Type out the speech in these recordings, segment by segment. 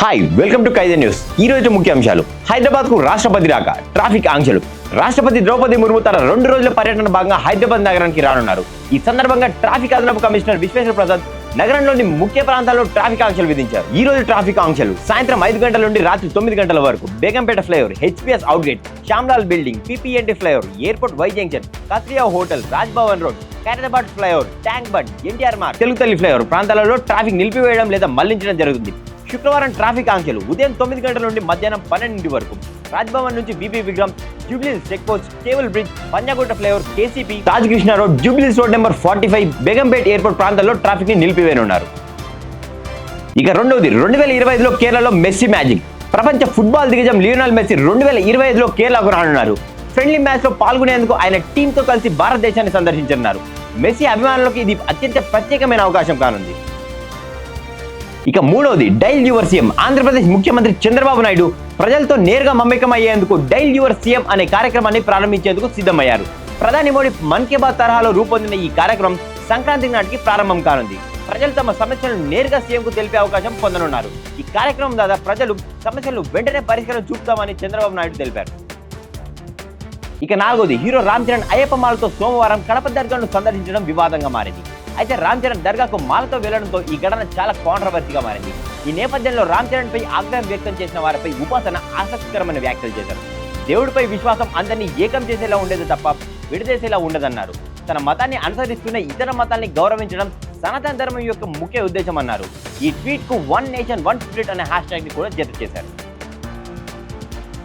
Hi welcome to Khaidi news. ఈ రోజు ముఖ్యాంశాలు. హైదరాబాద్ కు రాష్ట్రపతి రాక, ట్రాఫిక్ ఆంక్షలు. రాష్ట్రపతి ద్రౌపది ముర్ము తన 2 రోజుల పర్యటన భాగంగా హైదరాబాద్ నగరానికి రానున్నారు. ఈ సందర్భంగా ట్రాఫిక్ అదనపు కమిషనర్ విశ్వేశ్వర ప్రసాద్ నగరంలోని ముఖ్య ప్రాంతాల్లో ట్రాఫిక్ ఆంక్షలు విధించారు. ఈ రోజు ట్రాఫిక్ ఆంక్షలు సాయంత్రం 5 గంటల నుండి రాత్రి 9 గంటల వరకు Begumpet flyover, HPS out gate, Shyamlal building, పిపిఎన్టీ flyover, airport Y junction, Katriya hotel, Raj Bhavan road, Khairatabad flyover, tank bund, NTR Marg, తెలుగుతల్లి ఫ్లైఓవర్ ప్రాంతాలలో ట్రాఫిక్ నిలిపివేయడం లేదా మళ్లించడం జరుగుతుంది. శుక్రవారం ట్రాఫిక్ ఆంక్షలు ఉదయం 9 గంటల నుండి మధ్యాహ్నం 12 వరకు రాజ్భవన్ నుంచి బీబీ విగ్రహం, Jubilee Hills check post, cable bridge, Panjagutta flyover, KCP, Rajakrishna road, Jubilee Hills road number 45, Begumpet airport ప్రాంతాల్లో ట్రాఫిక్ ని నిలిపివేయనున్నారు. ఇక రెండవది 2025లో కేరళలో మెస్సీ మ్యాజిక్. ప్రపంచ ఫుట్బాల్ దిగ్గజం లియోనెల్ మెస్సీ 2025లో కేరళకు రానున్నారు. ఫ్రెండ్లీ మ్యాచ్ లో పాల్గొనేందుకు ఆయన టీంతో కలిసి భారతదేశాన్ని సందర్శించనున్నారు. మెస్సీ అభిమానులకు ఇది అత్యంత ప్రత్యేకమైన అవకాశం కానుంది. ఇక మూడవది డైల్ యువర్ సీఎం. ఆంధ్రప్రదేశ్ ముఖ్యమంత్రి చంద్రబాబు నాయుడు ప్రజలతో నేరుగా మమేకం అయ్యేందుకు డైల్ యువర్ సీఎం అనే కార్యక్రమాన్ని ప్రారంభించేందుకు సిద్ధమయ్యారు. ప్రధాని మోడీ మన్ కీ బాత్ తరహాలో రూపొందిన ఈ కార్యక్రమం సంక్రాంతి నాటికి ప్రారంభం కానుంది. ప్రజలు తమ సమస్యలను నేరుగా సీఎంకు తెలిపే అవకాశం పొందనున్నారు. ఈ కార్యక్రమం ద్వారా ప్రజలు సమస్యలను వెంటనే పరిష్కారం చూపుతామని చంద్రబాబు నాయుడు తెలిపారు. ఇక నాలుగోది హీరో రామ్ చరణ్ అయ్యప్ప మాలతో సోమవారం కడప దర్గాను సందర్శించడం వివాదంగా మారింది. అయితే రామ్ చరణ్ దర్గాకు మాలతో వెళ్లడంతో ఈ ఘటన చాలా కాంట్రవర్సీగా మారింది. ఈ నేపథ్యంలో రామ్ చరణ్ పై ఆగ్రహం వ్యక్తం చేసిన వారిపై ఉపాసన ఆసక్తికరమైన వ్యాఖ్యలు చేశారు. దేవుడిపై విశ్వాసం అందరినీ ఏకం చేసేలా ఉండేది తప్ప విడదీసేలా ఉండదన్నారు. తన మతాన్ని అనుసరిస్తున్న ఇతర మతాల్ని గౌరవించడం సనాతన ధర్మం యొక్క ముఖ్య ఉద్దేశం అన్నారు. ఈ ట్వీట్ కు వన్ నేషన్ వన్ స్పిరిట్ అనే హ్యాష్ ట్యాగ్ ని కూడా జత చేశారు.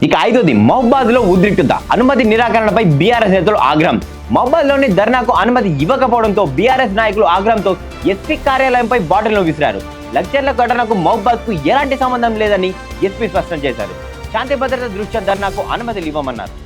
ఇక ఐదోది మహబాద్ లో ఉద్రిక్తత. అనుమతి నిరాకరణపై బీఆర్ఎస్ నేతలు ఆగ్రహం. మహబాద్ లోని ధర్నాకు అనుమతి ఇవ్వకపోవడంతో బీఆర్ఎస్ నాయకులు ఆగ్రహంతో ఎస్పీ కార్యాలయంపై బాటిల్ను విసిరారు. లక్చర్ల ఘటనకు మహబాద్ కు ఎలాంటి సంబంధం లేదని ఎస్పీ స్పష్టం చేశారు. శాంతి భద్రత దృష్ట్యా ధర్నాకు అనుమతులు ఇవ్వమన్నారు.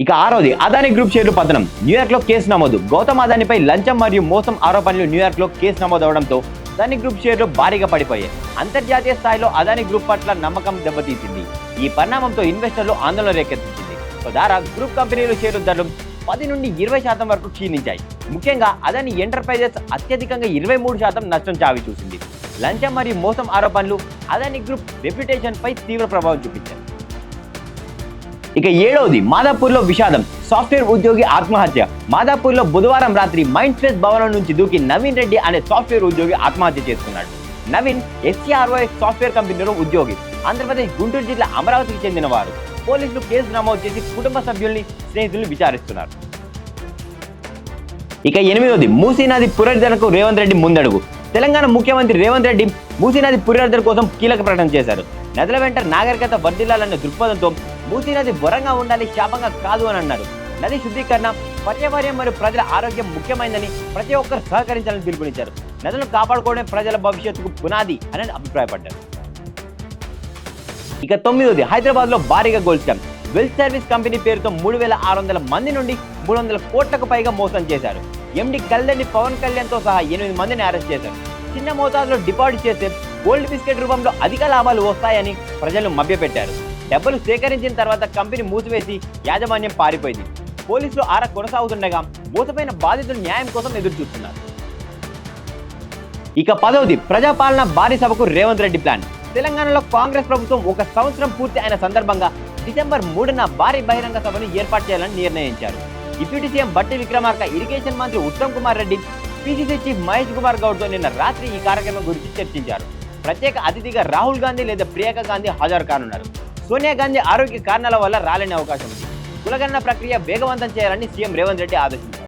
ఇక ఆరోది అదానీ గ్రూప్ షేర్లు పతనం. న్యూయార్క్ లో కేసు నమోదు. గౌతమ్ అదానీపై లంచం మరియు మోసం ఆరోపణలు న్యూయార్క్ లో కేసు నమోదవడంతో అదానీ గ్రూప్ షేర్లు భారీగా పడిపోయాయి. అంతర్జాతీయ స్థాయిలో అదానీ గ్రూప్ పట్ల నమ్మకం దెబ్బతీసింది. ఈ పరిణామంతో ఇన్వెస్టర్లు ఆందోళన రేకెత్తించింది. తద్వారా గ్రూప్ కంపెనీల షేర్ల ధరలు 10 నుండి 20% వరకు క్షీణించాయి. ముఖ్యంగా అదానీ ఎంటర్ప్రైజెస్ అత్యధికంగా 23% నష్టం చావి చూసింది. లంచం మరియు మోసం ఆరోపణలు అదానీ గ్రూప్ రెప్యుటేషన్ పై తీవ్ర ప్రభావం చూపించాయి. ఇక ఏడవది మాదాపూర్ లో విషాదం. సాఫ్ట్వేర్ ఉద్యోగి ఆత్మహత్య. మాదాపూర్ లో బుధవారం రాత్రి మైండ్ స్పేస్ భవనం నుంచి దూకి నవీన్ రెడ్డి అనే సాఫ్ట్వేర్ ఉద్యోగి ఆత్మహత్య చేసుకున్నాడు. నవీన్ SCROX సాఫ్ట్వేర్ కంపెనీలో ఉద్యోగి. ఆంధ్రప్రదేశ్ గుంటూరు జిల్లా అమరావతికి చెందిన వారు. పోలీసులు కేసు నమోదు చేసి కుటుంబ సభ్యుల్ని, స్నేహితుల్ని విచారిస్తున్నారు. ఇక ఎనిమిదవది మూసీ నది పునరుద్ధరణకు రేవంత్ రెడ్డి ముందడుగు. తెలంగాణ ముఖ్యమంత్రి రేవంత్ రెడ్డి మూసీ నది పునరుద్ధరణ కోసం కీలక ప్రకటన చేశారు. నదుల వెంట నాగరికత వర్ధిల్లాలన్న దృక్పథంతో మూసీ నది వరంగా ఉండాలి, శాపంగా కాదు అని అన్నారు. నది శుద్ధీకరణ, పర్యావరణం మరియు ప్రజల ఆరోగ్యం ముఖ్యమైనదని ప్రతి ఒక్కరు సహకరించాలని పిలుపునిచ్చారు. నదులను కాపాడుకోవడం ప్రజల భవిష్యత్తుకు పునాది అని అభిప్రాయపడ్డారు. ఇక తొమ్మిదవది హైదరాబాద్ లో భారీగా gold scam. Wealth service company పేరుతో 3,600 మంది నుండి 300 కోట్లకు పైగా మోసం చేశారు. ఎండి కళ్యాణి పవన్ కళ్యాణ్ తో సహా 8 మందిని అరెస్ట్ చేశారు. చిన్న మోతాదులో డిపాజిట్ చేస్తే గోల్డ్ బిస్కెట్ రూపంలో అధిక లాభాలు వస్తాయని ప్రజలను మభ్యపెట్టారు. డబ్బులు సేకరించిన తర్వాత కంపెనీ మూసివేసి యాజమాన్యం పారిపోయింది. పోలీసులు ఆరా కొనసాగుతుండగా మోసపోయిన బాధితులు న్యాయం కోసం ఎదురు చూస్తున్నారు. ఇక 10వది ప్రజాపాలన భారీ సభకు రేవంత్ రెడ్డి ప్లాన్. తెలంగాణలో కాంగ్రెస్ ప్రభుత్వం 1 సంవత్సరం పూర్తి అయిన సందర్భంగా డిసెంబర్ 3న భారీ బహిరంగ సభను ఏర్పాటు చేయాలని నిర్ణయించారు. డిప్యూటీ సీఎం బట్టి విక్రమార్క, ఇరిగేషన్ మంత్రి ఉత్తమ్ కుమార్ రెడ్డి, పిసిసి చీఫ్ మహేష్ కుమార్ గౌడ్తో నిన్న రాత్రి ఈ కార్యక్రమం గురించి చర్చించారు. ప్రత్యేక అతిథిగా రాహుల్ గాంధీ లేదా ప్రియాంక గాంధీ హాజరు కానున్నారు. సోనియా గాంధీ ఆరోగ్య కారణాల వల్ల రాలేని అవకాశం ఉంది. కులగణన ప్రక్రియ వేగవంతం చేయాలని సీఎం రేవంత్ రెడ్డి ఆదేశించారు.